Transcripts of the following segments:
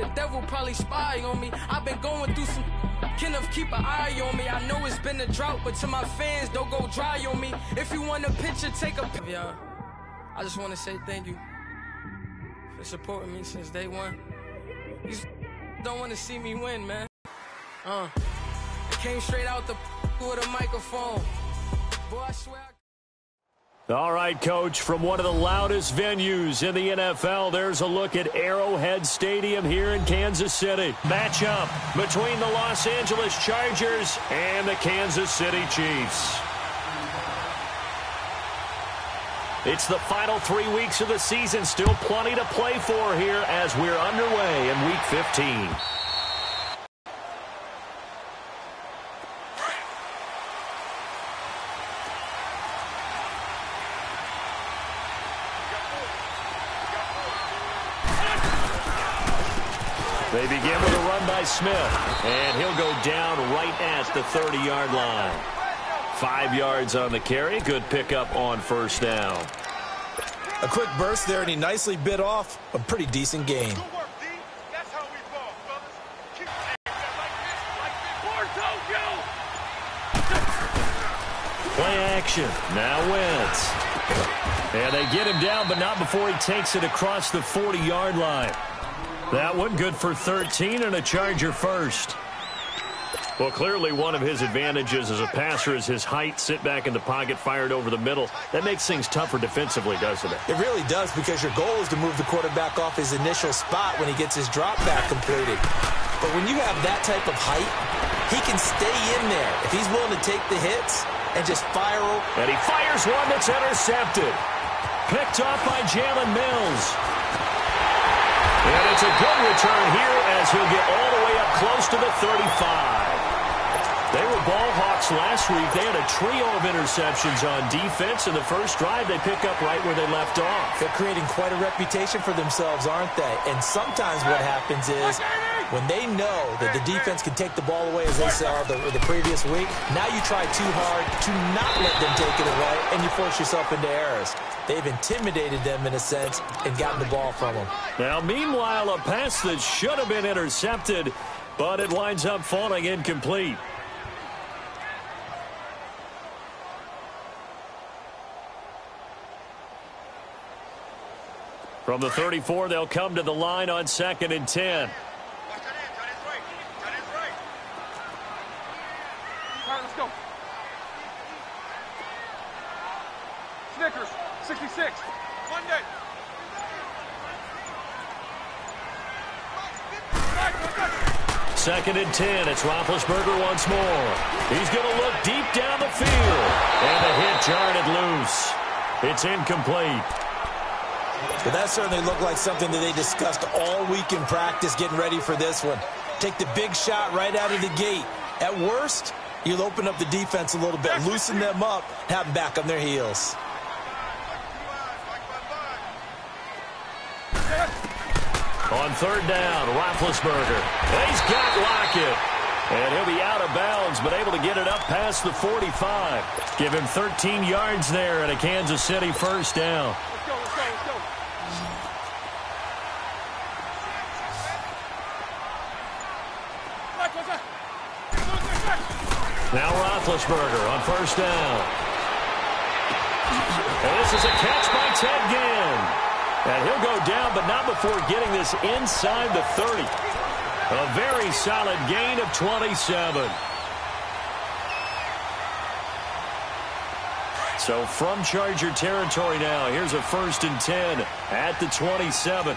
the devil probably spy on me. I've been going through some. Kenneth, keep an eye on me. I know it's been a drought, but to my fans, don't go dry on me. If you want a picture, take a picture. Y'all, I just want to say thank you for supporting me since day one. You don't want to see me win, man. I came straight out the with a microphone. Boy, I swear. All right, Coach, from one of the loudest venues in the NFL, there's a look at Arrowhead Stadium here in Kansas City. Matchup between the Los Angeles Chargers and the Kansas City Chiefs. It's the final 3 weeks of the season. Still plenty to play for here as we're underway in Week 15. They begin with a run by Smith, and he'll go down right at the 30-yard line. 5 yards on the carry. Good pickup on first down. A quick burst there, and he nicely bit off a pretty decent gain. Play action. Now Wentz. And they get him down, but not before he takes it across the 40-yard line. That one good for 13 and a Charger first. Well, clearly one of his advantages as a passer is his height. Sit back in the pocket, fired over the middle. That makes things tougher defensively, doesn't it? It really does, because your goal is to move the quarterback off his initial spot when he gets his drop back completed. But when you have that type of height, he can stay in there if he's willing to take the hits and just fire over. And he fires one that's intercepted. Picked off by Jalen Mills. And it's a good return here as he'll get all the way up close to the 35. They were ball hawks last week. They had a trio of interceptions on defense. In the first drive, they pick up right where they left off. They're creating quite a reputation for themselves, aren't they? And sometimes what happens is when they know that the defense can take the ball away, as they saw the previous week, now you try too hard to not let them take it away, and you force yourself into errors. They've intimidated them in a sense and gotten the ball from them. Now, meanwhile, a pass that should have been intercepted, but it winds up falling incomplete. From the 34, they'll come to the line on 2nd and 10. Let's go. Snickers, 66. Monday. Second and 10. It's Roethlisberger once more. He's going to look deep down the field. And the hit jarred it loose. It's incomplete. But that certainly looked like something that they discussed all week in practice getting ready for this one. Take the big shot right out of the gate. At worst, you'll open up the defense a little bit, loosen them up, have them back on their heels. On third down, Roethlisberger. He's got Lockett. And he'll be out of bounds, but able to get it up past the 45. Give him 13 yards there and a Kansas City first down. Let's go. Now Roethlisberger on first down. And this is a catch by Ted Ginn. And he'll go down, but not before getting this inside the 30. A very solid gain of 27. So from Charger territory now, here's a 1st and 10 at the 27.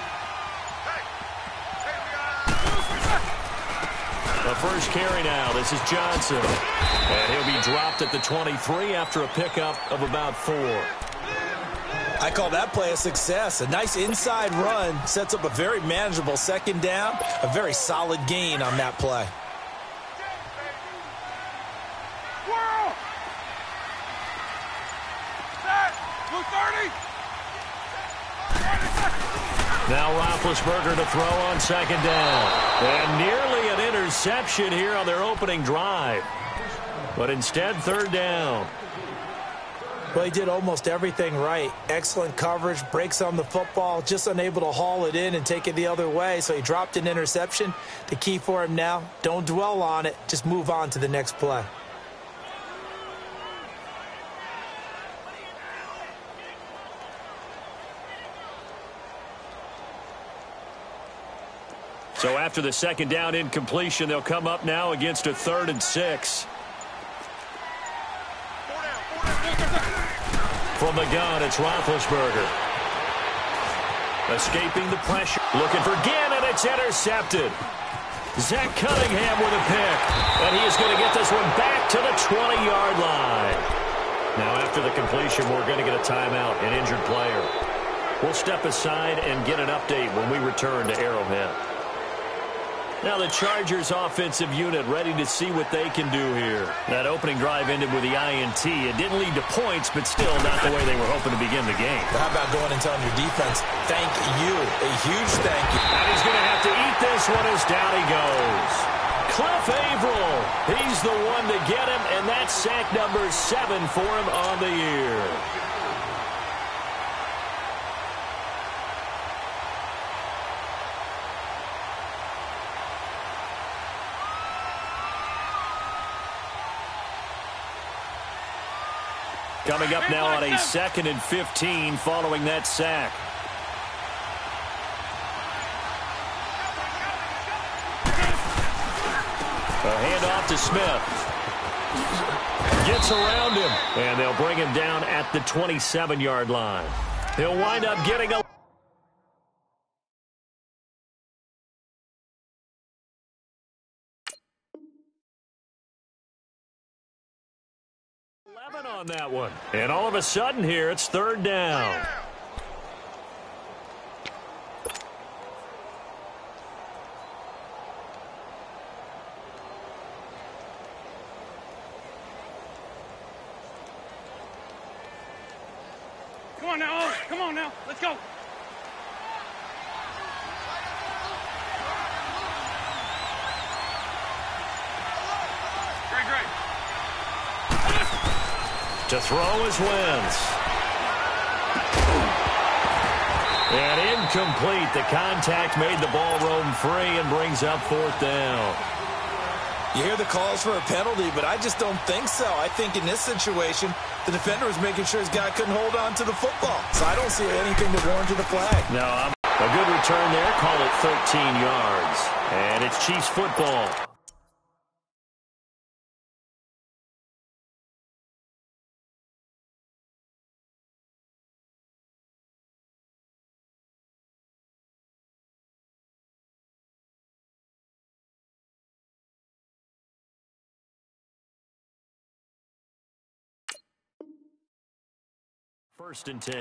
The first carry now. This is Johnson. And he'll be dropped at the 23 after a pickup of about 4. I call that play a success. A nice inside run sets up a very manageable second down. A very solid gain on that play. Now Roethlisberger to throw on second down. And nearly an interception here on their opening drive. But instead, third down. Well, he did almost everything right. Excellent coverage, breaks on the football, just unable to haul it in and take it the other way, so he dropped an interception. The key for him now, don't dwell on it, just move on to the next play. So after the second down incompletion, they'll come up now against a 3rd and 6. From the gun, it's Roethlisberger. Escaping the pressure. Looking for Ginn, and it's intercepted. Zach Cunningham with a pick. And he is going to get this one back to the 20-yard line. Now after the completion, we're going to get a timeout, an injured player. We'll step aside and get an update when we return to Arrowhead. Now the Chargers offensive unit ready to see what they can do here. That opening drive ended with the INT. It didn't lead to points, but still not the way they were hoping to begin the game. How about going and telling your defense, thank you, a huge thank you. And he's going to have to eat this one as down he goes. Cliff Averill, he's the one to get him, and that's sack number 7 for him on the year. Coming up now on a 2nd and 15 following that sack. A handoff to Smith. Gets around him, and they'll bring him down at the 27-yard line. He'll wind up getting a... on that one. And all of a sudden here, it's 3rd down. Come on now, Owen. Come on now. Let's go. Great. To throw is Wentz. And incomplete. The contact made the ball roam free and brings up 4th down. You hear the calls for a penalty, but I just don't think so. I think in this situation, the defender was making sure his guy couldn't hold on to the football. So I don't see anything to warrant the flag. No, a good return there. Call it 13 yards. And it's Chiefs football. First and 10.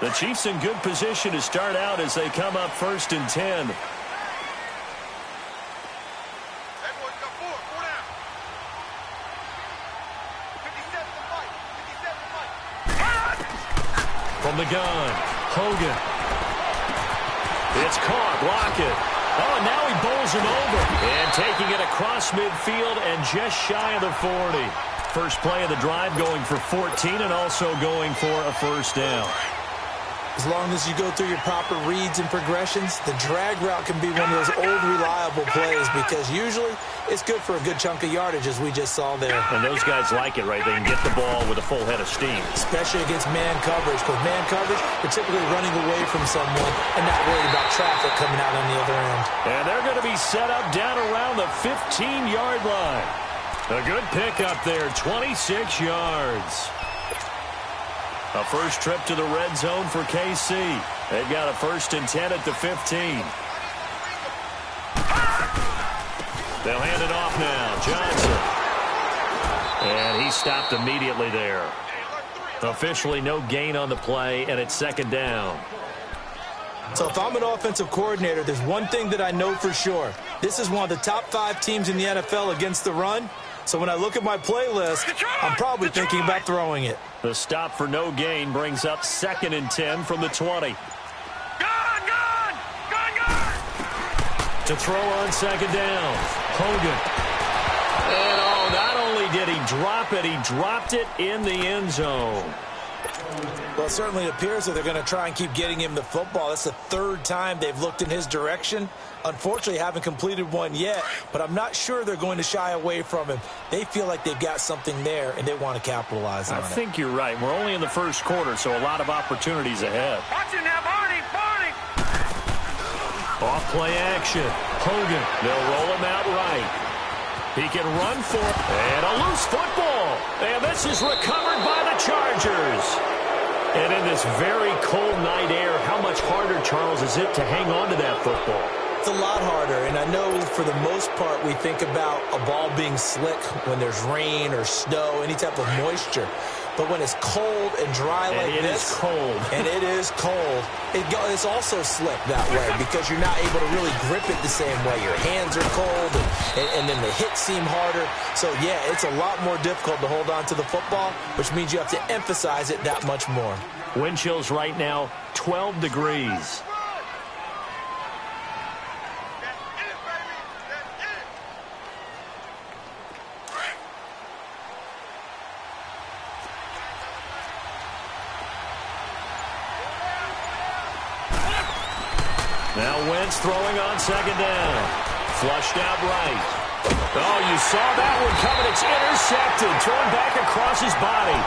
The Chiefs in good position to start out as they come up 1st and 10. From the gun, Hogan. It's caught, Lockett. Oh, and now he bowls him over. And taking it across midfield and just shy of the 40. First play of the drive going for 14 and also going for a 1st down. As long as you go through your proper reads and progressions, the drag route can be one of those old reliable plays because usually it's good for a good chunk of yardage as we just saw there. And those guys like it, right? They can get the ball with a full head of steam. Especially against man coverage. Because man coverage, they're typically running away from someone and not worried about traffic coming out on the other end. And they're going to be set up down around the 15-yard line. A good pickup there, 26 yards. A first trip to the red zone for KC. They've got a 1st and 10 at the 15. They'll hand it off now. Johnson. And he stopped immediately there. Officially no gain on the play, and it's 2nd down. So if I'm an offensive coordinator, there's one thing that I know for sure. This is one of the top 5 teams in the NFL against the run. So when I look at my playlist, I'm probably thinking about throwing it. The stop for no gain brings up 2nd and 10 from the 20. To throw on second down. Hogan. And not only did he drop it, he dropped it in the end zone. Well, it certainly appears that they're going to try and keep getting him the football. That's the third time they've looked in his direction. Unfortunately, haven't completed one yet, but I'm not sure they're going to shy away from him. They feel like they've got something there, and they want to capitalize on it. I think you're right. We're only in the first quarter, so a lot of opportunities ahead. Watch it now, Barney! Off play action. Hogan. They'll roll him out right. He can run for it. And a loose football. And this is recovered by the Chargers. And in this very cold night air, how much harder, Charles, is it to hang on to that football? It's a lot harder, and I know for the most part we think about a ball being slick when there's rain or snow, any type of moisture. But when it's cold and dry like this, it is cold. And it is cold, it's also slick that way because you're not able to really grip it the same way. Your hands are cold, and then the hits seem harder. So, yeah, it's a lot more difficult to hold on to the football, which means you have to emphasize it that much more. Wind chills right now, 12 degrees. Now Wentz throwing on second down. Flushed out right. Oh, you saw that one coming. It's intercepted. Thrown back across his body.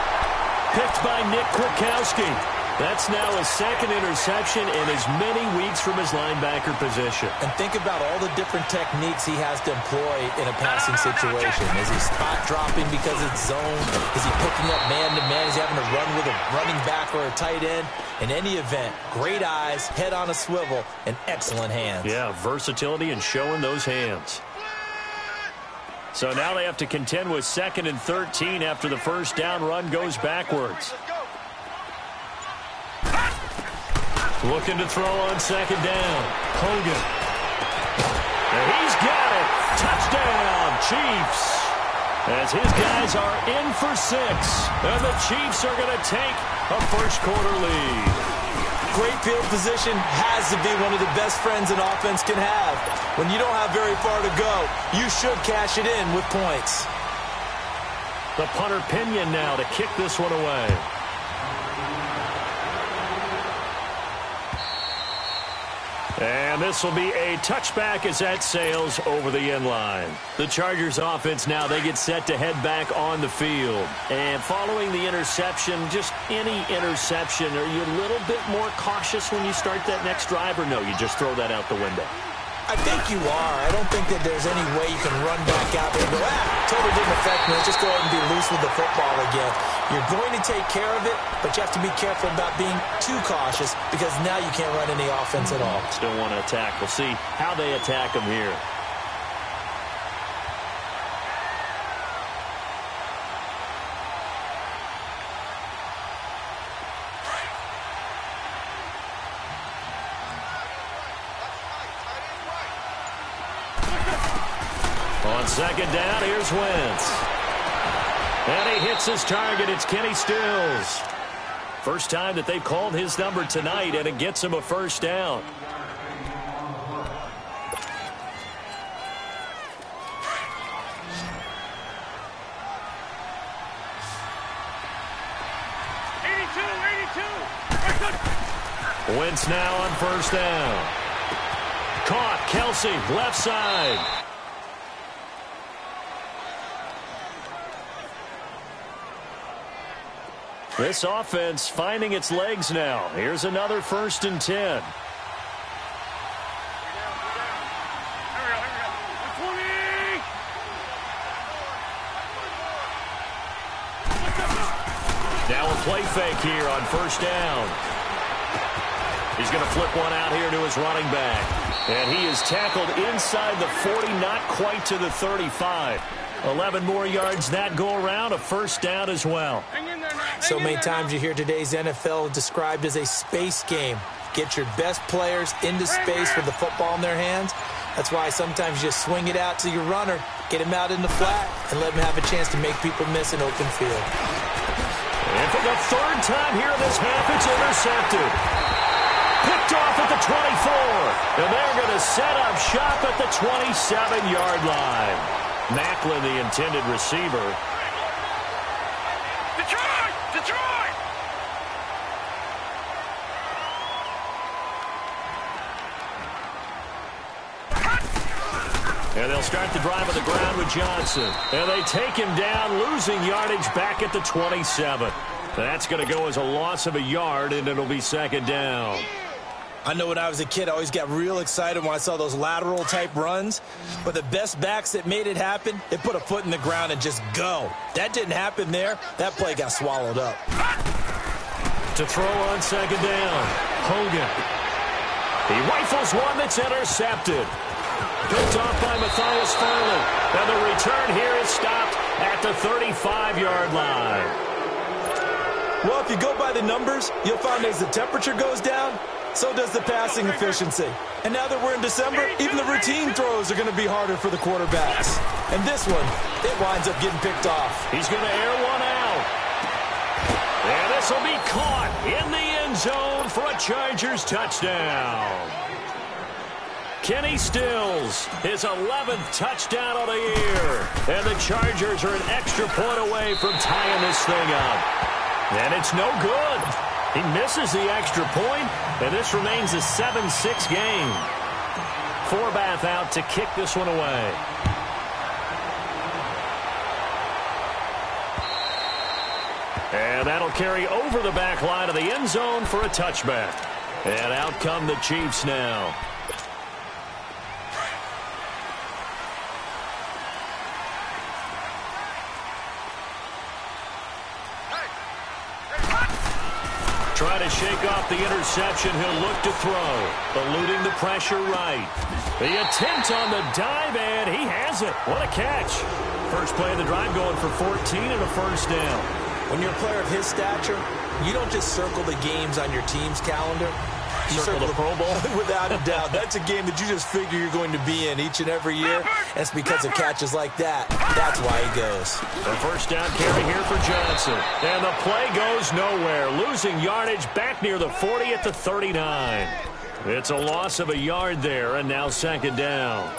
Picked by Nick Kwiatkowski. That's now his second interception in as many weeks from his linebacker position. And think about all the different techniques he has to employ in a passing situation. Is he spot dropping because it's zone? Is he picking up man-to-man? Is he having to run with a running back or a tight end? In any event, great eyes, head on a swivel, and excellent hands. Yeah, versatility and showing those hands. So now they have to contend with 2nd and 13 after the first down run goes backwards. Looking to throw on second down. Hogan. And he's got it. Touchdown, Chiefs. As his guys are in for 6. And the Chiefs are going to take a first quarter lead. Great field position has to be one of the best friends an offense can have. When you don't have very far to go, you should cash it in with points. The punter Pinion now to kick this one away. And this will be a touchback as that sails over the end line. The Chargers offense now, they get set to head back on the field. And following the interception, just any interception, are you a little bit more cautious when you start that next drive, or no, you just throw that out the window? I think you are. I don't think that there's any way you can run back out there and go, totally didn't affect me. Let's just go ahead and be loose with the football again. You're going to take care of it, but you have to be careful about being too cautious because now you can't run any offense at all. Still want to attack. We'll see how they attack them here. On second down, here's Wentz. And he hits his target. It's Kenny Stills. First time that they've called his number tonight, and it gets him a first down. Wentz now on first down. Caught. Kelsey, left side. This offense finding its legs now. Here's another 1st and 10. Now a play fake here on first down. He's going to flip one out here to his running back. And he is tackled inside the 40, not quite to the 35. 11 more yards that go around, a first down as well. So many times you hear today's NFL described as a space game. Get your best players into space with the football in their hands. That's why sometimes you just swing it out to your runner, get him out in the flat, and let him have a chance to make people miss an open field. And for the 3rd time here in this half, it's intercepted. Picked off at at the 24. And they're going to set up shop at the 27-yard line. Macklin, the intended receiver. Detroit! Detroit! And they'll start the drive on the ground with Johnson. And they take him down, losing yardage back at the 27. That's going to go as a loss of a yard, and it'll be second down. I know when I was a kid, I always got real excited when I saw those lateral-type runs. But the best backs that made it happen, they put a foot in the ground and just go. That didn't happen there. That play got swallowed up. To throw on second down, Hogan. He rifles one that's intercepted. Picked off by Matthias Farley. And the return here is stopped at the 35-yard line. Well, if you go by the numbers, you'll find as the temperature goes down, so does the passing efficiency. And now that we're in December, even the routine throws are going to be harder for the quarterbacks. And this one, it winds up getting picked off. He's going to air one out. And this will be caught in the end zone for a Chargers touchdown. Kenny Stills, his 11th touchdown of the year. And the Chargers are an extra point away from tying this thing up. And it's no good. He misses the extra point, and this remains a 7-6 game. Forbath out to kick this one away. And that'll carry over the back line of the end zone for a touchback. And out come the Chiefs now. Try to shake off the interception. He'll look to throw. Eluding the pressure right. The attempt on the dive, and he has it. What a catch. First play of the drive going for 14 and a first down. When you're a player of his stature, you don't just circle the games on your team's calendar. You circle the Pro Bowl? Without a doubt. That's a game that you just figure you're going to be in each and every year. And it's because of catches like that. That's why he goes. The first down carry here for Johnson. And the play goes nowhere. Losing yardage back near the 40 at the 39. It's a loss of a yard there, and now second down.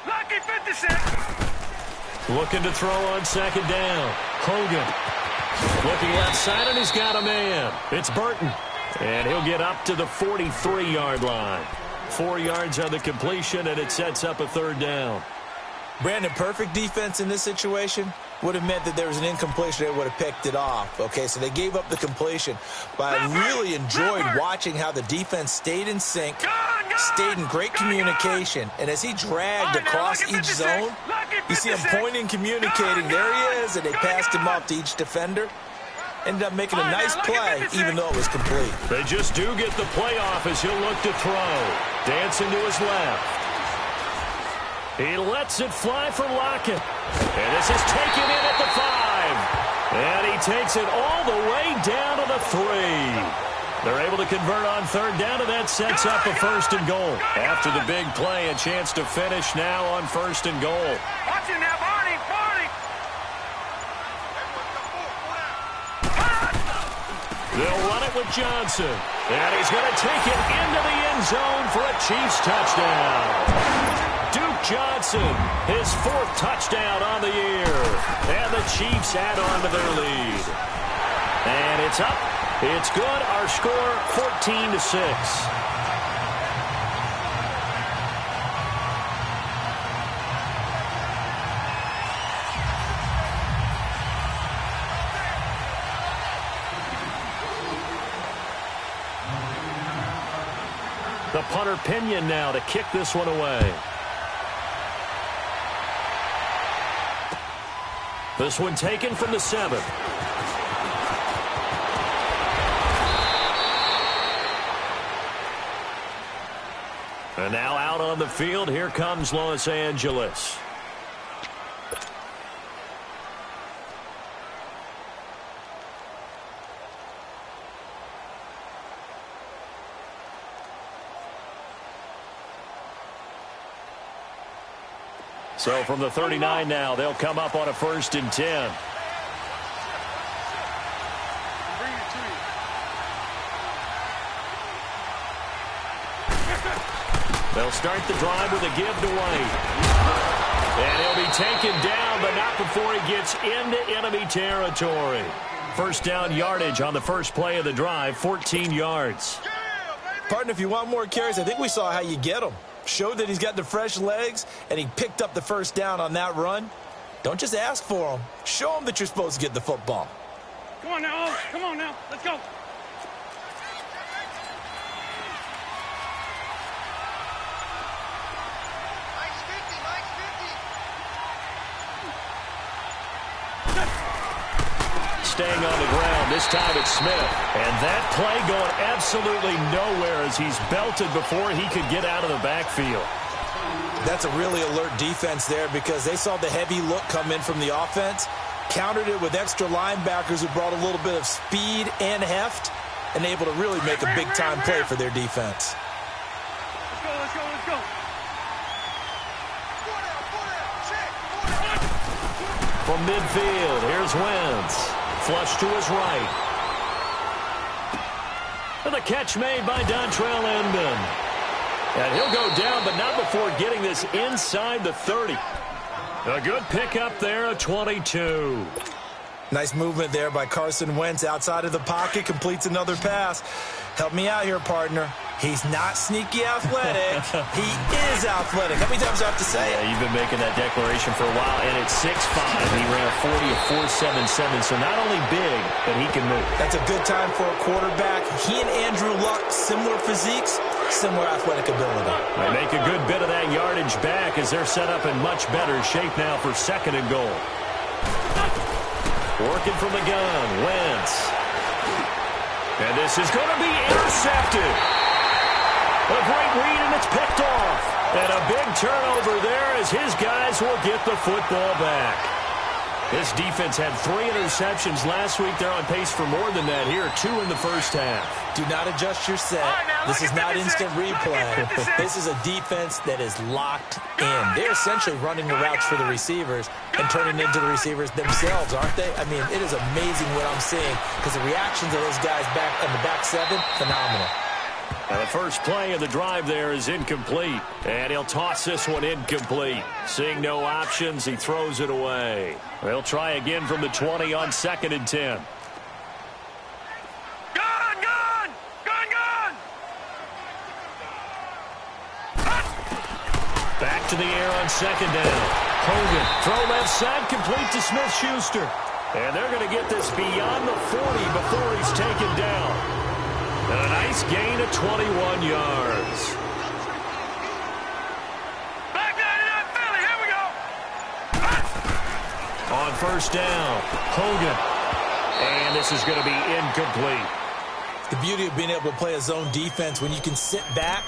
Lucky 56. Looking to throw on second down. Hogan. Looking left side, and he's got a man. It's Burton. And he'll get up to the 43-yard line. 4 yards on the completion, and it sets up a third down. Brandon, perfect defense in this situation would have meant that there was an incompletion. They would have picked it off. Okay, so they gave up the completion. But I really enjoyed watching how the defense stayed in sync, stayed in great communication. And as he dragged across each zone, you see him pointing, communicating. There he is, and they passed him off to each defender. Ended up making a nice play, even though it was complete. They just do get the play off as he'll look to throw. Dancing to his left. He lets it fly for Lockett. And this is taken in at the 5. And he takes it all the way down to the 3. They're able to convert on third down, and that sets up a first and goal. After the big play, a chance to finish now on first and goal. Watch it now, Barney. They'll run it with Johnson. And he's going to take it into the end zone for a Chiefs touchdown. Duke Johnson, his 4th touchdown on the year. And the Chiefs add on to their lead. And it's up. It's good. Our score, 14-6. The punter Pinion now to kick this one away. This one taken from the 7. And now out on the field, here comes Los Angeles. So from the 39 now, they'll come up on a 1st and 10. They'll start the drive with a give to White. And he'll be taken down, but not before he gets into enemy territory. First down yardage on the first play of the drive, 14 yards. Partner, if you want more carries, I think we saw how you get them. Showed that he's got the fresh legs, and he picked up the first down on that run. Don't just ask for them. Show them that you're supposed to get the football. Come on now. Come on now. Let's go. Staying on the ground. This time it's Smith. And that play going absolutely nowhere as he's belted before he could get out of the backfield. That's a really alert defense there because they saw the heavy look come in from the offense, countered it with extra linebackers who brought a little bit of speed and heft, and able to really make a big-time play for their defense. Let's go, let's go, let's go. From midfield, here's Wentz. Flush to his right. And the catch made by Dontrell Inman. And he'll go down, but not before getting this inside the 30. A good pickup there, a 22. Nice movement there by Carson Wentz outside of the pocket, completes another pass. Help me out here, partner. He's not sneaky athletic. He is athletic. How many times do I have to say it? Yeah, you've been making that declaration for a while, and at 6'5", he ran a 40 of 4.77, so not only big, but he can move. That's a good time for a quarterback. He and Andrew Luck, similar physiques, similar athletic ability. They make a good bit of that yardage back as they're set up in much better shape now for 2nd and goal. Working from the gun, Wentz. And this is going to be intercepted. A great read, and it's picked off. And a big turnover there as his guys will get the football back. This defense had 3 interceptions last week. They're on pace for more than that here, 2 in the first half. Do not adjust your set. This is not instant replay. This is a defense that is locked in. They're essentially running the routes for the receivers and turning into the receivers themselves, aren't they? I mean, it is amazing what I'm seeing because the reactions of those guys back in the back 7, phenomenal. And the first play of the drive there is incomplete. And he'll toss this one incomplete. Seeing no options, he throws it away. They'll try again from the 20 on 2nd and 10. Back to the air on 2nd down. Hogan, throw left side, complete to Smith-Schuster. And they're going to get this beyond the 40 before he's taken down. And a nice gain of 21 yards. Back down, Philly, here we go. On 1st down, Hogan. And this is going to be incomplete. The beauty of being able to play a zone defense when you can sit back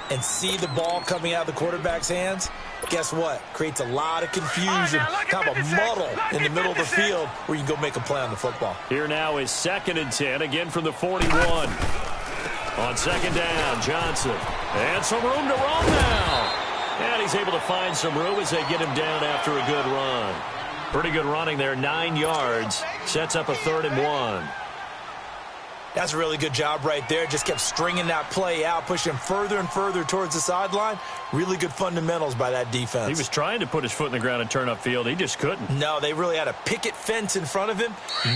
and see the ball coming out of the quarterback's hands, guess what? Creates a lot of confusion, kind of a muddle in the middle of the field where you can go make a play on the football. Here now is 2nd and 10, again from the 41. On 2nd down, Johnson. And some room to run now. And he's able to find some room as they get him down after a good run. Pretty good running there, 9 yards. Sets up a 3rd and 1. That's a really good job right there. Just kept stringing that play out, pushing further and further towards the sideline. Really good fundamentals by that defense. He was trying to put his foot in the ground and turn upfield. He just couldn't. No, they really had a picket fence in front of him.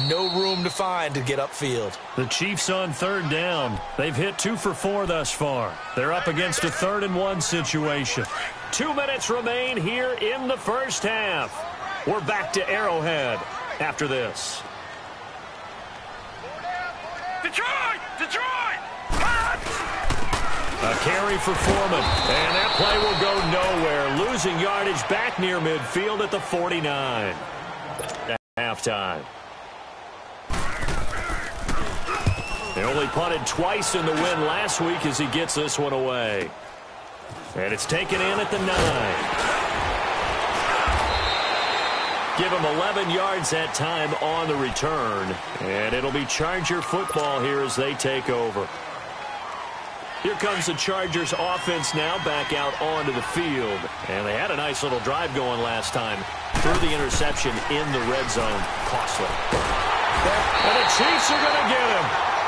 No room to find to get upfield. The Chiefs on 3rd down. They've hit 2 for 4 thus far. They're up against a 3rd and 1 situation. 2 minutes remain here in the first half. We're back to Arrowhead after this. Detroit! Detroit! A carry for Foreman, and that play will go nowhere. Losing yardage back near midfield at the 49. At halftime. They only punted twice in the win last week as he gets this one away. And it's taken in at the 9. Give him 11 yards that time on the return. And it'll be Charger football here as they take over. Here comes the Chargers offense now back out onto the field. And they had a nice little drive going last time. Threw the interception in the red zone. Costly. And the Chiefs are going to get him.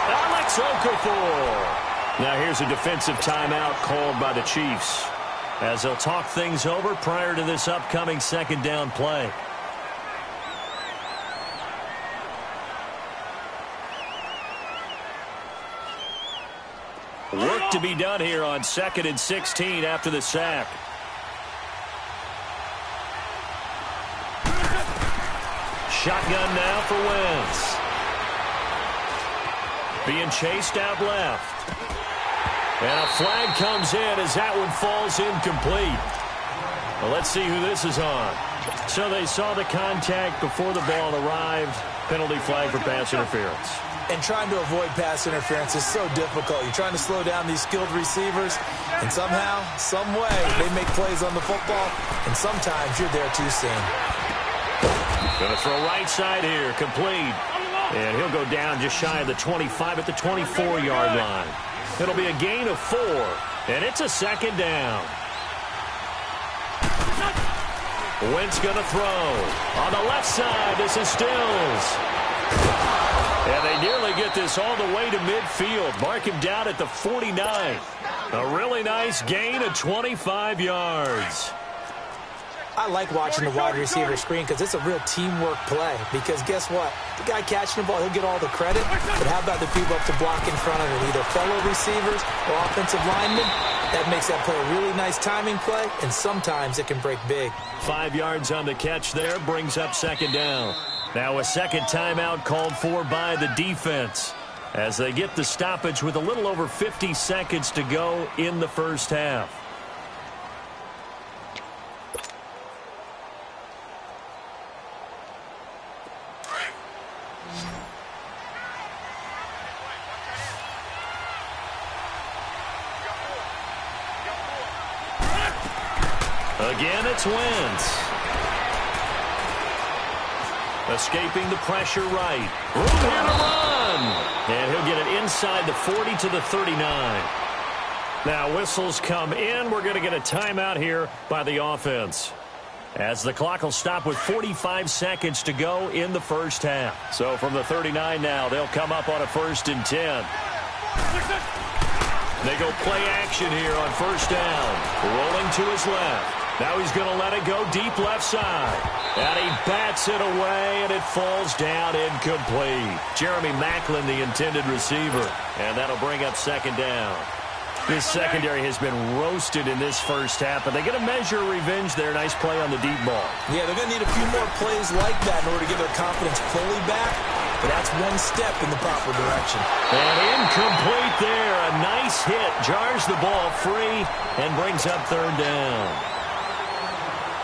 Alex Okafor. Now here's a defensive timeout called by the Chiefs, as they'll talk things over prior to this upcoming second down play. Work to be done here on 2nd and 16 after the sack. Shotgun now for Wentz. Being chased out left. And a flag comes in as that one falls incomplete. Well, let's see who this is on. So they saw the contact before the ball arrived. Penalty flag for pass interference. And trying to avoid pass interference is so difficult. You're trying to slow down these skilled receivers, and somehow, some way, they make plays on the football, and sometimes you're there too soon. Going to throw right side here, complete. And he'll go down just shy of the 25 at the 24-yard line. It'll be a gain of 4, and it's a second down. Wentz going to throw. On the left side, this is Stills. And they nearly get this all the way to midfield. Mark him down at the 49. A really nice gain of 25 yards. I like watching the wide receiver screen because it's a real teamwork play. Because guess what? The guy catching the ball, he'll get all the credit. But how about the people up to block in front of him? Either fellow receivers or offensive linemen. That makes that play a really nice timing play, and sometimes it can break big. 5 yards on the catch there, brings up second down. Now a second timeout called for by the defense as they get the stoppage with a little over 50 seconds to go in the first half. Again, it's Wentz. Escaping the pressure right. Room here to run. And he'll get it inside the 40 to the 39. Now whistles come in. We're going to get a timeout here by the offense, as the clock will stop with 45 seconds to go in the first half. So from the 39 now, they'll come up on a 1st and 10. They go play action here on first down. Rolling to his left. Now he's going to let it go deep left side. And he bats it away, and it falls down incomplete. Jeremy Maclin, the intended receiver. And that'll bring up second down. This secondary has been roasted in this first half, but they get a measure of revenge there. Nice play on the deep ball. Yeah, they're going to need a few more plays like that in order to get their confidence fully back. But that's one step in the proper direction. And incomplete there. A nice hit. Jars the ball free and brings up third down.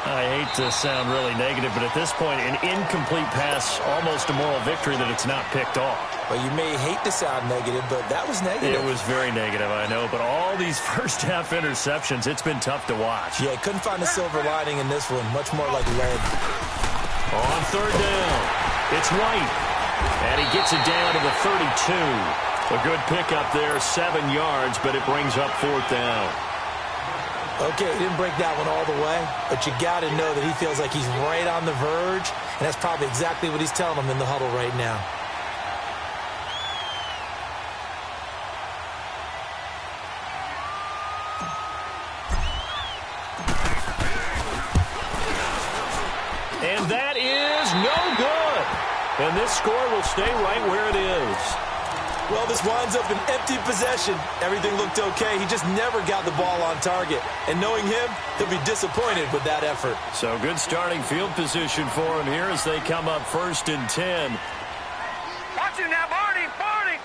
I hate to sound really negative, but at this point, an incomplete pass, almost a moral victory that it's not picked off. Well, you may hate to sound negative, but that was negative. It was very negative, I know, but all these first-half interceptions, it's been tough to watch. Yeah, couldn't find a silver lining in this one, much more like lead. On third down, it's White, and he gets it down to the 32. A good pickup there, 7 yards, but it brings up fourth down. Okay, he didn't break that one all the way, but you got to know that he feels like he's right on the verge, and that's probably exactly what he's telling them in the huddle right now. And that is no good. And this score will stay right where it is. Well, this winds up an empty possession. Everything looked okay. He just never got the ball on target. And knowing him, he'll be disappointed with that effort. So good starting field position for him here as they come up 1st and 10. Watch it now, Barney, Barney.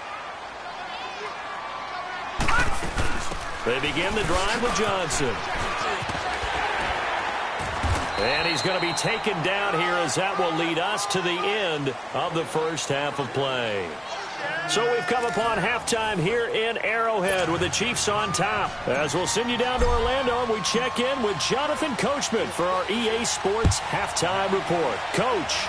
They begin the drive with Johnson. And he's going to be taken down here as that will lead us to the end of the first half of play. So we've come upon halftime here in Arrowhead with the Chiefs on top. As we'll send you down to Orlando, and we check in with Jonathan Coachman for our EA Sports Halftime Report. Coach.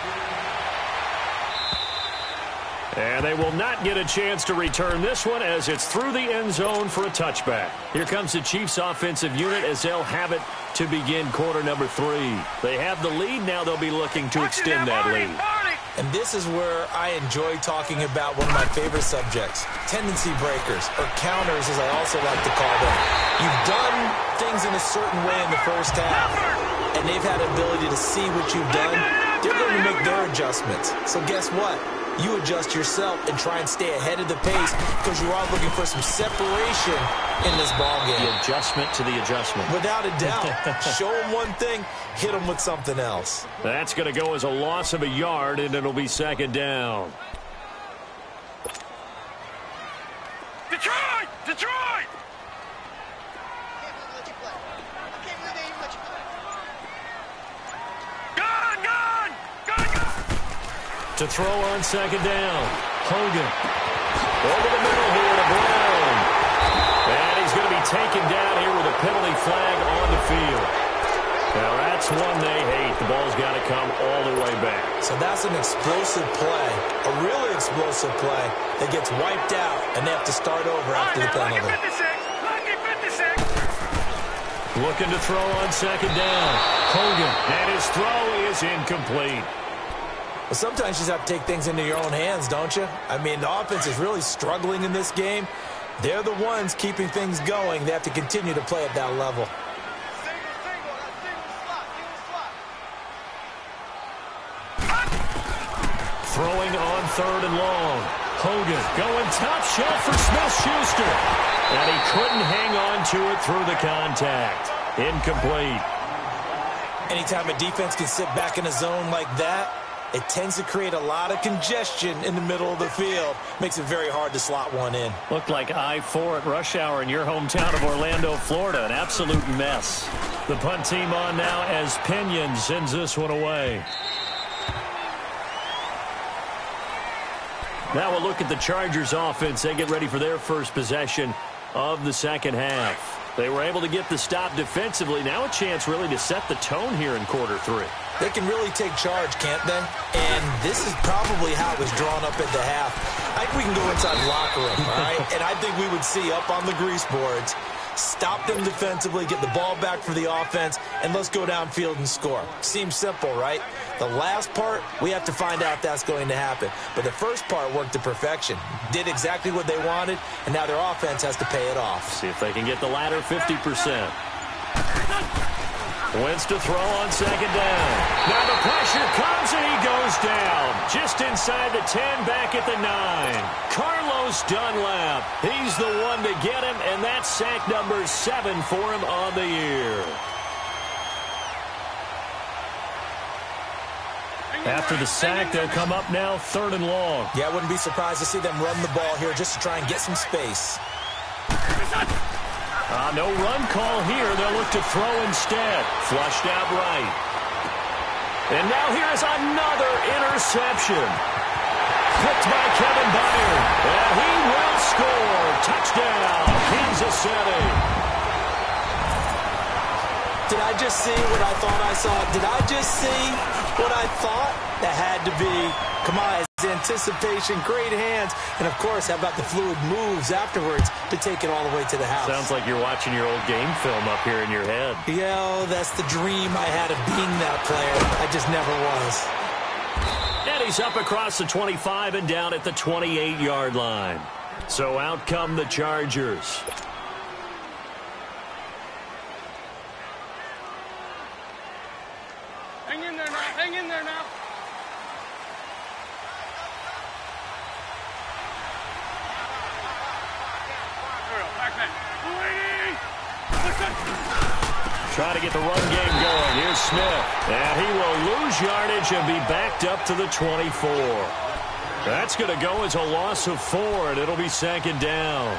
And they will not get a chance to return this one as it's through the end zone for a touchback. Here comes the Chiefs offensive unit as they'll have it to begin quarter number 3. They have the lead. Now they'll be looking to extend that lead. And this is where I enjoy talking about one of my favorite subjects, tendency breakers, or counters as I also like to call them. You've done things in a certain way in the first half, and they've had the ability to see what you've done. They're going to make their adjustments. So guess what? You adjust yourself and try and stay ahead of the pace because you are looking for some separation in this ball game. The adjustment to the adjustment. Without a doubt. Show them one thing, hit them with something else. That's going to go as a loss of a yard, and it'll be second down. Detroit! Detroit! To throw on second down. Hogan. Over the middle here to Brown. And he's going to be taken down here with a penalty flag on the field. Now that's one they hate. The ball's got to come all the way back. So that's an explosive play, a really explosive play that gets wiped out, and they have to start over after the penalty. Looking to throw on second down. Hogan. And his throw is incomplete. Well, sometimes you just have to take things into your own hands, don't you? I mean, the offense is really struggling in this game. They're the ones keeping things going. They have to continue to play at that level. Throwing on third and long. Hogan going top shelf for Smith-Schuster. And he couldn't hang on to it through the contact. Incomplete. Anytime a defense can sit back in a zone like that, it tends to create a lot of congestion in the middle of the field. Makes it very hard to slot one in. Looked like I-4 at rush hour in your hometown of Orlando, Florida. An absolute mess. The punt team on now as Pinion sends this one away. Now we'll look at the Chargers offense. They get ready for their first possession of the second half. They were able to get the stop defensively. Now a chance really to set the tone here in quarter 3. They can really take charge, can't they? And this is probably how it was drawn up at the half. I think we can go inside the locker room, all right? And I think we would see up on the grease boards, stop them defensively, get the ball back for the offense, and let's go downfield and score. Seems simple, right? The last part, we have to find out if that's going to happen. But the first part worked to perfection. Did exactly what they wanted, and now their offense has to pay it off. See if they can get the latter 50%. Wentz to throw on second down. Now the pressure comes and he goes down. Just inside the 10, back at the 9. Carlos Dunlap. He's the one to get him, and that's sack number 7 for him on the year. After the sack, they'll come up now third and long. Yeah, I wouldn't be surprised to see them run the ball here just to try and get some space. No run call here. They'll look to throw instead. Flushed out right. And now here's another interception. Picked by Kevin Byard. And he will score. Touchdown, Kansas City. Did I just see what I thought I saw? Did I just see what I thought? That had to be. Come on, anticipation, great hands, and of course, how about the fluid moves afterwards to take it all the way to the house? Sounds like you're watching your old game film up here in your head. Yeah, that's the dream I had of being that player. I just never was. And he's up across the 25 and down at the 28-yard line. So out come the Chargers. Hang in there now. Hang in there now. Trying to get the run game going. Here's Smith. And he will lose yardage and be backed up to the 24. That's going to go as a loss of 4, and it'll be second down.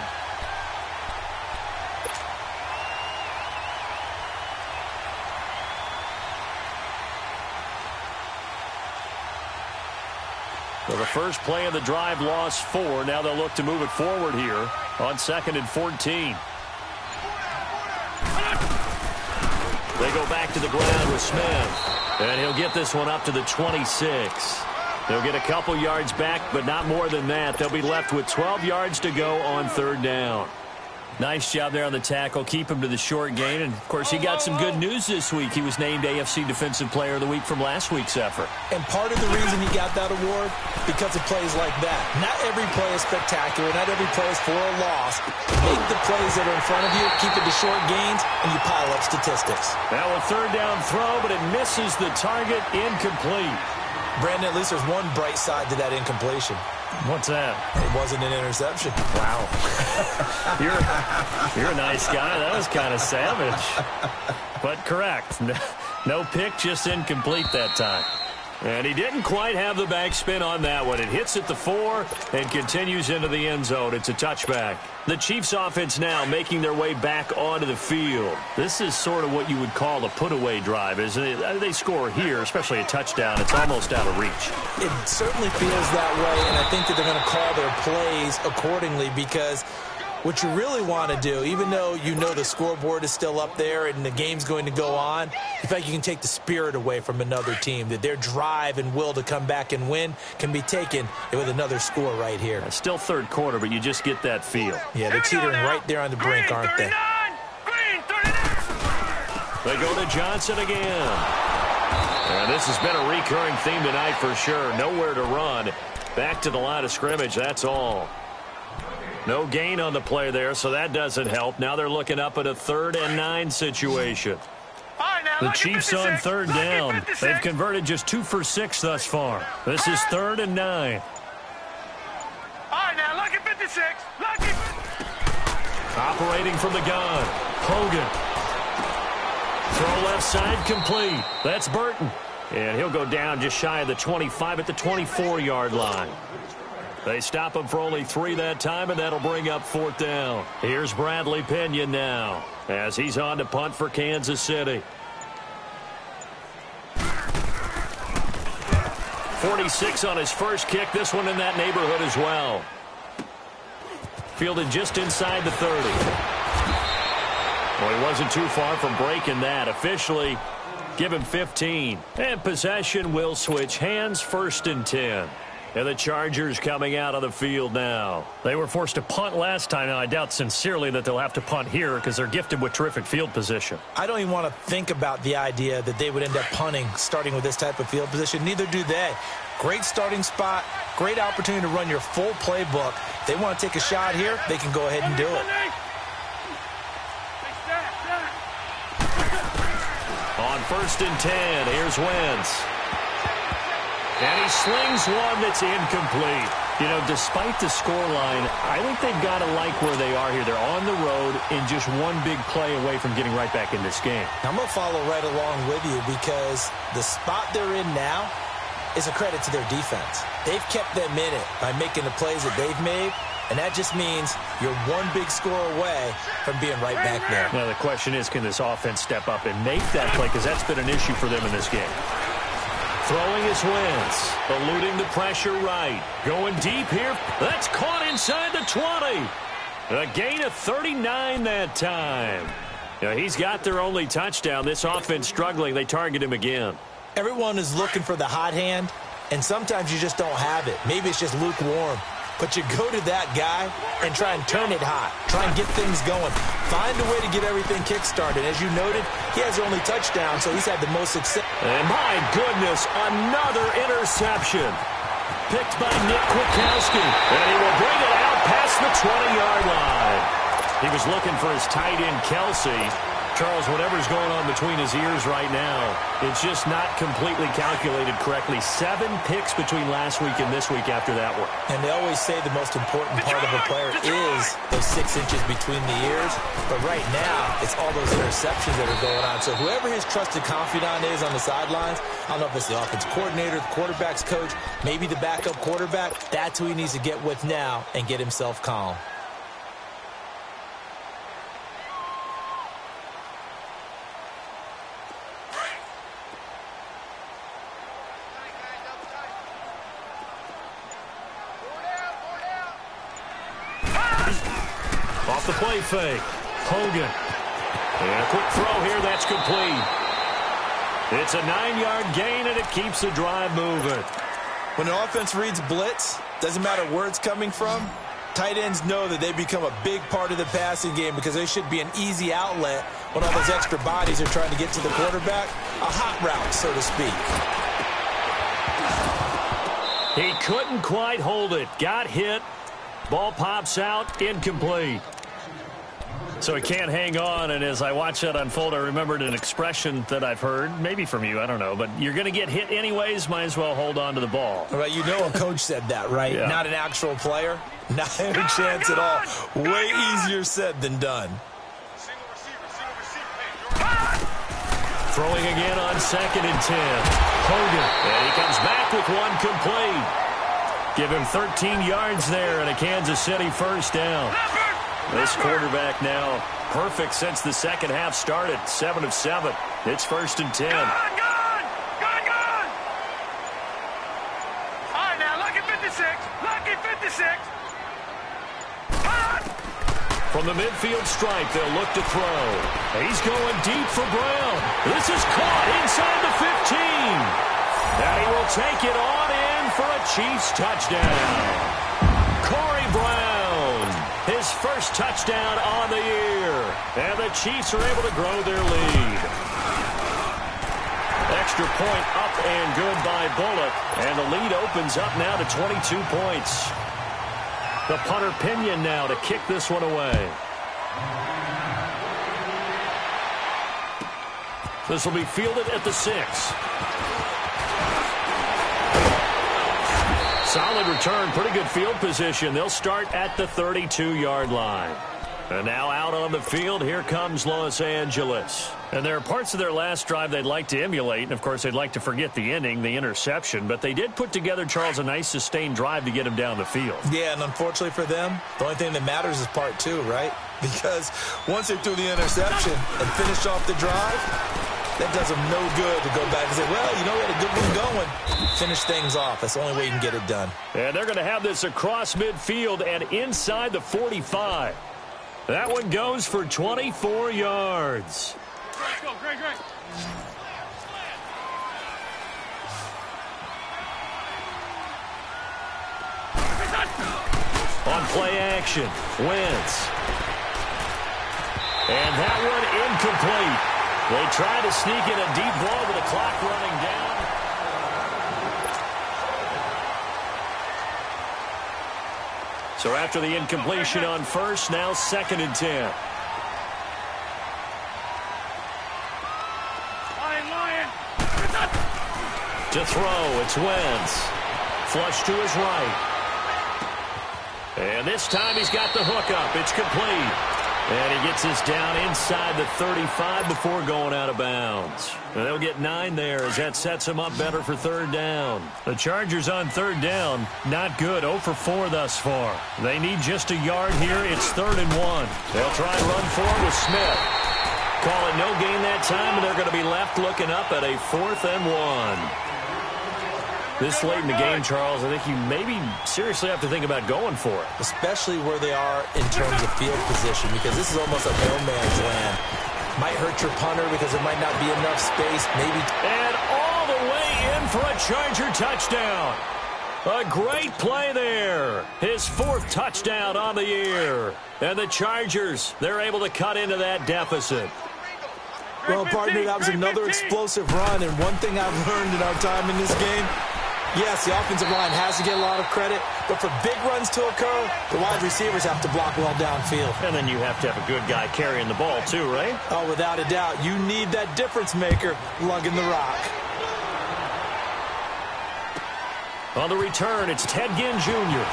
So the first play of the drive lost 4. Now they'll look to move it forward here on 2nd and 14. They go back to the ground with Smith. And he'll get this one up to the 26. They'll get a couple yards back, but not more than that. They'll be left with 12 yards to go on third down. Nice job there on the tackle. Keep him to the short gain. And, of course, he got some good news this week. He was named AFC Defensive Player of the Week from last week's effort. And part of the reason he got that award, because of plays like that. Not every play is spectacular. Not every play is for a loss. Make the plays that are in front of you, keep it to short gains, and you pile up statistics. Now a third down throw, but it misses the target. Incomplete. Brandon, at least there's one bright side to that incompletion. What's that? It wasn't an interception. Wow. You're a nice guy. That was kind of savage. But correct. No pick, just incomplete that time. And he didn't quite have the backspin on that one. It hits at the 4 and continues into the end zone. It's a touchback. The Chiefs offense now making their way back onto the field. This is sort of what you would call a put-away drive, isn't it? They score here, especially a touchdown. It's almost out of reach. It certainly feels that way, and I think that they're going to call their plays accordingly, because what you really want to do, even though you know the scoreboard is still up there and the game's going to go on, in fact, you can take the spirit away from another team, that their drive and will to come back and win can be taken with another score right here. It's still third quarter, but you just get that feel. Yeah, they're teetering right there on the brink, aren't they? They go to Johnson again. And this has been a recurring theme tonight for sure. Nowhere to run. Back to the line of scrimmage, that's all. No gain on the play there, so that doesn't help. Now they're looking up at a 3rd and 9 situation. The Chiefs on third down. They've converted just 2 for 6 thus far. This is 3rd and 9. All right, now, look at 56. Look at... Operating from the gun. Hogan. Throw left side complete. That's Burton. And he'll go down just shy of the 25 at the 24-yard line. They stop him for only 3 that time, and that'll bring up 4th down. Here's Bradley Pinion now as he's on to punt for Kansas City. 46 on his first kick. This one in that neighborhood as well. Fielded just inside the 30. Well, he wasn't too far from breaking that. Officially, give him 15. And possession will switch hands, 1st and 10. And the Chargers coming out of the field now. They were forced to punt last time. Now, I doubt sincerely that they'll have to punt here because they're gifted with terrific field position. I don't even want to think about the idea that they would end up punting starting with this type of field position. Neither do they. Great starting spot. Great opportunity to run your full playbook. If they want to take a shot here, they can go ahead and do it. On 1st and 10, here's Wentz. And he slings one that's incomplete. You know, despite the scoreline, I think they've got to like where they are here. They're on the road and just one big play away from getting right back in this game. I'm going to follow right along with you because the spot they're in now is a credit to their defense. They've kept them in it by making the plays that they've made, and that just means you're one big score away from being right back there. Now, the question is, can this offense step up and make that play? Because that's been an issue for them in this game. Throwing his Wentz, eluding the pressure right. Going deep here. That's caught inside the 20. A gain of 39 that time. Now, he's got their only touchdown. This offense struggling. They target him again. Everyone is looking for the hot hand, and sometimes you just don't have it. Maybe it's just lukewarm. But you go to that guy and try and turn it hot. Try and get things going. Find a way to get everything kick-started. As you noted, he has only touchdown, so he's had the most success. And my goodness, another interception. Picked by Nick Kwiatkowski. And he will bring it out past the 20-yard line. He was looking for his tight end, Kelsey. Charles, whatever's going on between his ears right now, it's just not completely calculated correctly. 7 picks between last week and this week after that one. And they always say the most important part of a player is those 6 inches between the ears. But right now, it's all those interceptions that are going on. So whoever his trusted confidant is on the sidelines, I don't know if it's the offensive coordinator, the quarterback's coach, maybe the backup quarterback, that's who he needs to get with now and get himself calm. Off the play fake. Hogan. And a quick throw here. That's complete. It's a 9-yard gain, and it keeps the drive moving. When an offense reads blitz, doesn't matter where it's coming from, tight ends know that they become a big part of the passing game because they should be an easy outlet when all those extra bodies are trying to get to the quarterback. A hot route, so to speak. He couldn't quite hold it. Got hit. Ball pops out. Incomplete. So he can't hang on, and as I watch that unfold, I remembered an expression that I've heard, maybe from you, I don't know, but you're going to get hit anyways, might as well hold on to the ball. Right, you know a coach said that, right? Yeah. Not an actual player. Not any chance at all. Way easier said than done. Throwing again on 2nd and 10. Hogan, and he comes back with one complete. Give him 13 yards there and a Kansas City first down. This quarterback now perfect since the second half started. 7 of 7. It's 1st and 10. Gone! All right, now, lucky 56. Lucky 56. From the midfield stripe, they'll look to throw. He's going deep for Brown. This is caught inside the 15. And he will take it on in for a Chiefs touchdown. Corey Brown, his first touchdown on the year. And the Chiefs are able to grow their lead. Extra point up and good by Bullock. And the lead opens up now to 22 points. The punter Pinion now to kick this one away. This will be fielded at the 6. Solid return, pretty good field position. They'll start at the 32-yard line. And now out on the field, here comes Los Angeles. And there are parts of their last drive they'd like to emulate. And, of course, they'd like to forget the ending, the interception. But they did put together, Charles, a nice sustained drive to get him down the field. Yeah, and unfortunately for them, the only thing that matters is part 2, right? Because once they threw the interception and finished off the drive, that does them no good to go back and say, well, you know, we had a good one going. Finish things off. That's the only way you can get it done. And they're going to have this across midfield and inside the 45. That one goes for 24 yards. Great, go, great. On play action, Wentz. And that one incomplete. They try to sneak in a deep ball with the clock running down. So after the incompletion on first, now 2nd and 10. Lion. To throw, it's Wentz. Flush to his right. And this time he's got the hook up. It's complete. And he gets this down inside the 35 before going out of bounds. And they'll get 9 there as that sets them up better for 3rd down. The Chargers on 3rd down, not good. 0 for 4 thus far. They need just a yard here. It's 3rd and 1. They'll try and run forward with Smith. Call it no gain that time, and they're going to be left looking up at a 4th and 1. This late in the game, Charles, I think you maybe seriously have to think about going for it. Especially where they are in terms of field position, because this is almost a no man's land. Might hurt your punter because there might not be enough space. Maybe. And all the way in for a Charger touchdown. A great play there. His 4th touchdown on the year. And the Chargers, they're able to cut into that deficit. Well, partner, that was another explosive run, and one thing I've learned in our time in this game, yes, the offensive line has to get a lot of credit, but for big runs to occur, the wide receivers have to block well downfield. And then you have to have a good guy carrying the ball too, right? Oh, without a doubt. You need that difference maker lugging the rock. On the return, it's Ted Ginn Jr.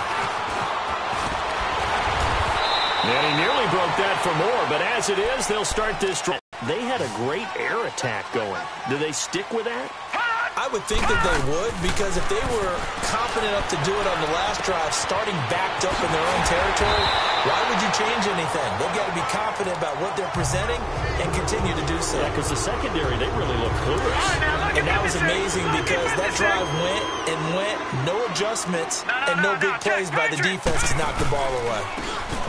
And he nearly broke that for more, but as it is, they'll start this drive. They had a great air attack going. Do they stick with that? I would think that they would, because if they were confident enough to do it on the last drive, starting backed up in their own territory, why would you change anything? They've got to be confident about what they're presenting and continue to do so. Yeah, because the secondary, they really look clueless. And that was amazing because that drive went and went, no adjustments, and no big plays by the defense to knock the ball away.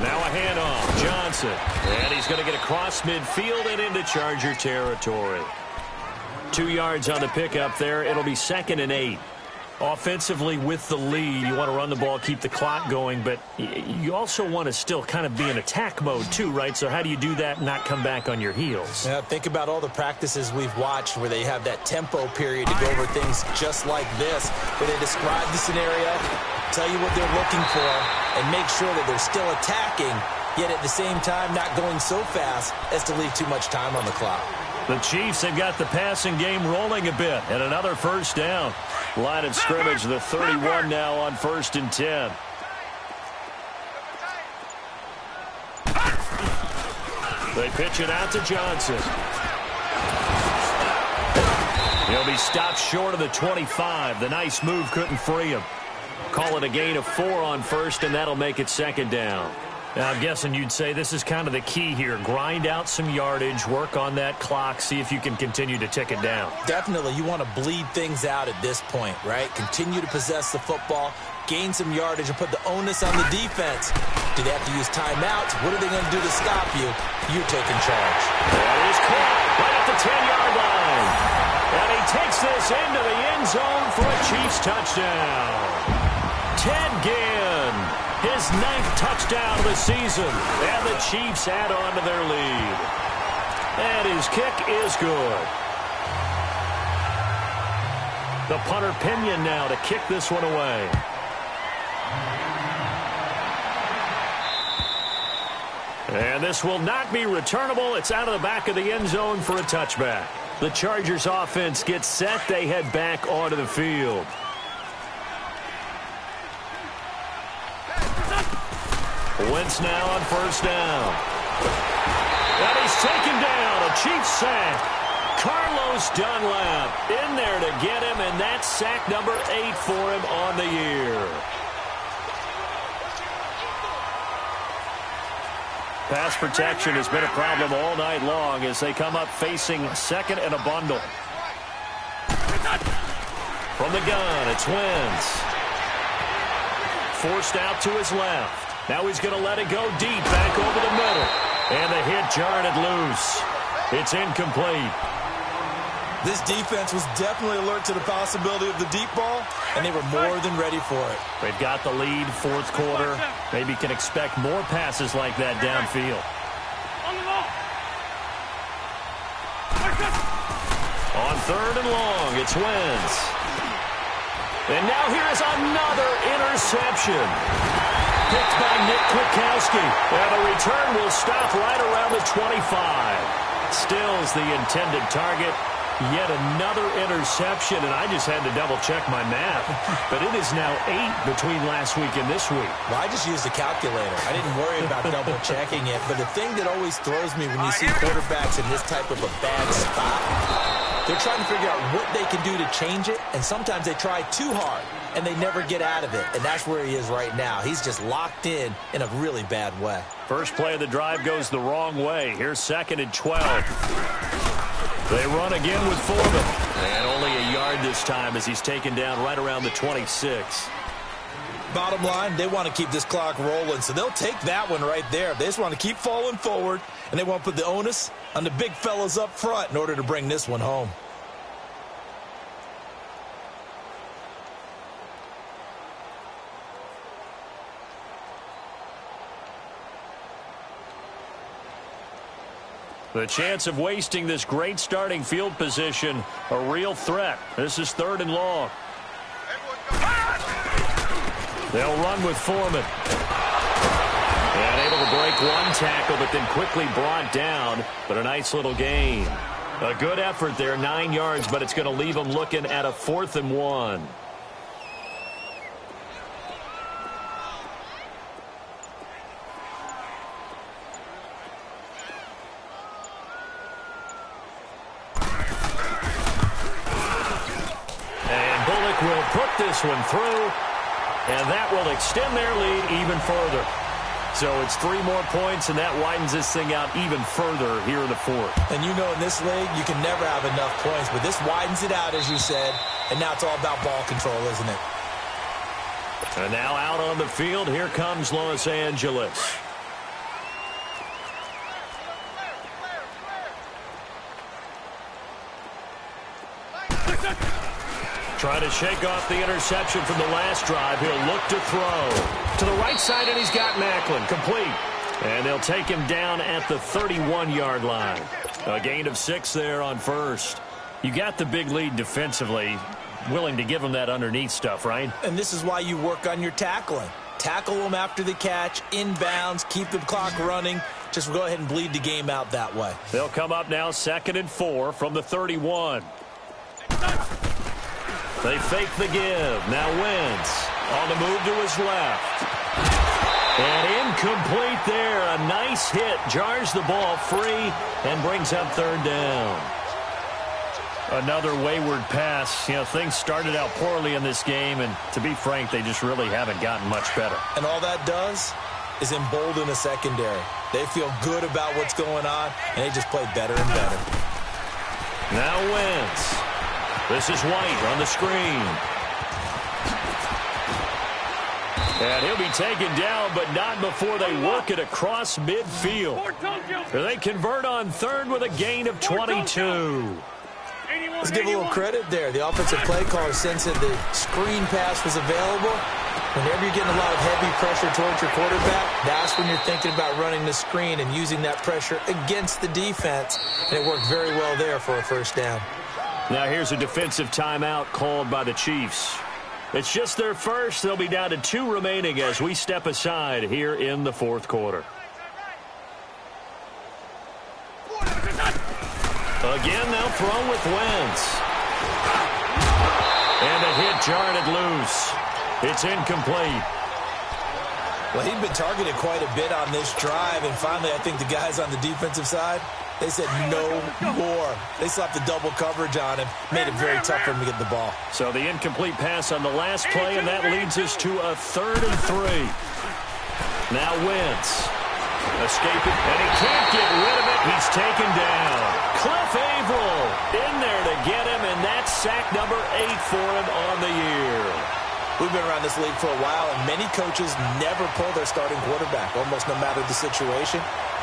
Now a handoff, Johnson. And he's going to get across midfield and into Charger territory. 2 yards on the pickup there. It'll be 2nd and 8. Offensively with the lead, you want to run the ball, keep the clock going, but you also want to still kind of be in attack mode too, right? So how do you do that and not come back on your heels? Yeah, think about all the practices we've watched where they have that tempo period to go over things just like this, where they describe the scenario, tell you what they're looking for, and make sure that they're still attacking, yet at the same time not going so fast as to leave too much time on the clock. The Chiefs have got the passing game rolling a bit, and another first down. Line of scrimmage, the 31 now on 1st and 10. They pitch it out to Johnson. He'll be stopped short of the 25. The nice move couldn't free him. Call it a gain of 4 on 1st, and that'll make it 2nd down. Now, I'm guessing you'd say this is kind of the key here. Grind out some yardage, work on that clock, see if you can continue to tick it down. Definitely. You want to bleed things out at this point, right? Continue to possess the football, gain some yardage, and put the onus on the defense. Do they have to use timeouts? What are they going to do to stop you? You're taking charge. That is caught right at the 10-yard line. And he takes this into the end zone for a Chiefs touchdown. Ted Ginn. His 9th touchdown of the season, and the Chiefs add on to their lead. And his kick is good. The punter Pinion now to kick this one away. And this will not be returnable. It's out of the back of the end zone for a touchback. The Chargers offense gets set. They head back onto the field. Wentz now on 1st down. And he's taken down. A Chiefs sack. Carlos Dunlap in there to get him, and that's sack number 8 for him on the year. Pass protection has been a problem all night long as they come up facing 2nd and a bundle. From the gun, it's Wentz. Forced out to his left. Now he's going to let it go deep, back over the middle. And the hit jarred it loose. It's incomplete. This defense was definitely alert to the possibility of the deep ball, and they were more than ready for it. They've got the lead, 4th quarter. Maybe can expect more passes like that downfield. On 3rd and long, it's Wentz. And now here is another interception. Picked by Nick Kwiatkowski. And the return will stop right around the 25. Stills the intended target. Yet another interception, and I just had to double-check my math. But it is now 8 between last week and this week. Well, I just used a calculator. I didn't worry about double-checking it. But the thing that always throws me when you see quarterbacks in this type of a bad spot, they're trying to figure out what they can do to change it, and sometimes they try too hard, and they never get out of it. And that's where he is right now. He's just locked in a really bad way. First play of the drive goes the wrong way. Here's 2nd and 12. They run again with Foreman. And only a yard this time as he's taken down right around the 26. Bottom line, they want to keep this clock rolling, so they'll take that one right there. They just want to keep falling forward, and they want to put the onus on the big fellas up front in order to bring this one home. The chance of wasting this great starting field position, a real threat. This is 3rd and long. They'll run with Foreman. And able to break one tackle, but then quickly brought down. But a nice little gain. A good effort there, 9 yards, but it's going to leave them looking at a 4th and 1. Will put this one through, and that will extend their lead even further. So it's 3 more points, and that widens this thing out even further here in the 4th. And you know in this league, you can never have enough points, but this widens it out, as you said, and now it's all about ball control, isn't it? And now out on the field, here comes Los Angeles. Trying to shake off the interception from the last drive. He'll look to throw. To the right side, and he's got Macklin. Complete. And they'll take him down at the 31-yard line. A gain of 6 there on first. You got the big lead defensively. Willing to give him that underneath stuff, right? And this is why you work on your tackling. Tackle them after the catch, inbounds, keep the clock running. Just go ahead and bleed the game out that way. They'll come up now 2nd and 4 from the 31. They fake the give. Now Wentz on the move to his left. And incomplete there. A nice hit. Jars the ball free and brings up 3rd down. Another wayward pass. You know, things started out poorly in this game, and to be frank, they just really haven't gotten much better. And all that does is embolden a secondary. They feel good about what's going on, and they just play better and better. Now Wentz. This is White on the screen. And he'll be taken down, but not before they work it across midfield. They convert on 3rd with a gain of 22. Let's give a little credit there. The offensive play caller sensed that the screen pass was available. Whenever you're getting a lot of heavy pressure towards your quarterback, that's when you're thinking about running the screen and using that pressure against the defense. And it worked very well there for a 1st down. Now here's a defensive timeout called by the Chiefs. It's just their first. They'll be down to 2 remaining as we step aside here in the 4th quarter. Again, they'll throw with Wentz. And a hit jarred it loose. It's incomplete. Well, he'd been targeted quite a bit on this drive, and finally I think the guys on the defensive side, they said no more. They slapped the double coverage on him, made it very tough for him to get the ball. So the incomplete pass on the last play, and that leads us to a 3rd and 3. Now Wentz. Escaping, and he can't get rid of it. He's taken down. Cliff Averill in there to get him, and that's sack number 8 for him on the year. We've been around this league for a while, and many coaches never pull their starting quarterback, almost no matter the situation.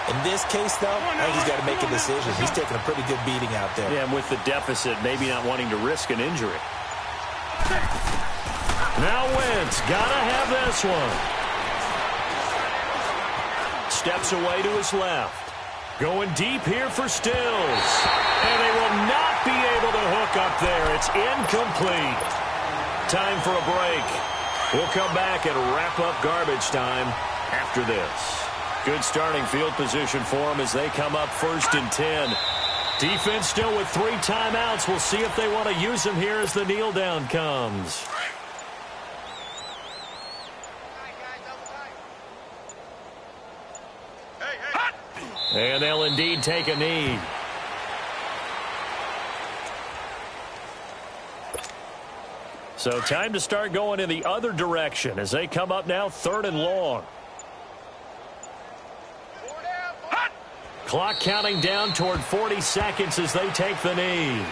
In this case, though, I think he's got to make a decision. He's taking a pretty good beating out there. Yeah, and with the deficit, maybe not wanting to risk an injury. Now Wentz, gotta have this one. Steps away to his left. Going deep here for Stills. And they will not be able to hook up there. It's incomplete. Time for a break. We'll come back and wrap up garbage time after this. Good starting field position for them as they come up 1st and 10. Defense still with 3 timeouts. We'll see if they want to use them here as the kneel down comes. And they'll indeed take a knee. So time to start going in the other direction as they come up now 3rd and long. Clock counting down toward 40 seconds as they take the knee.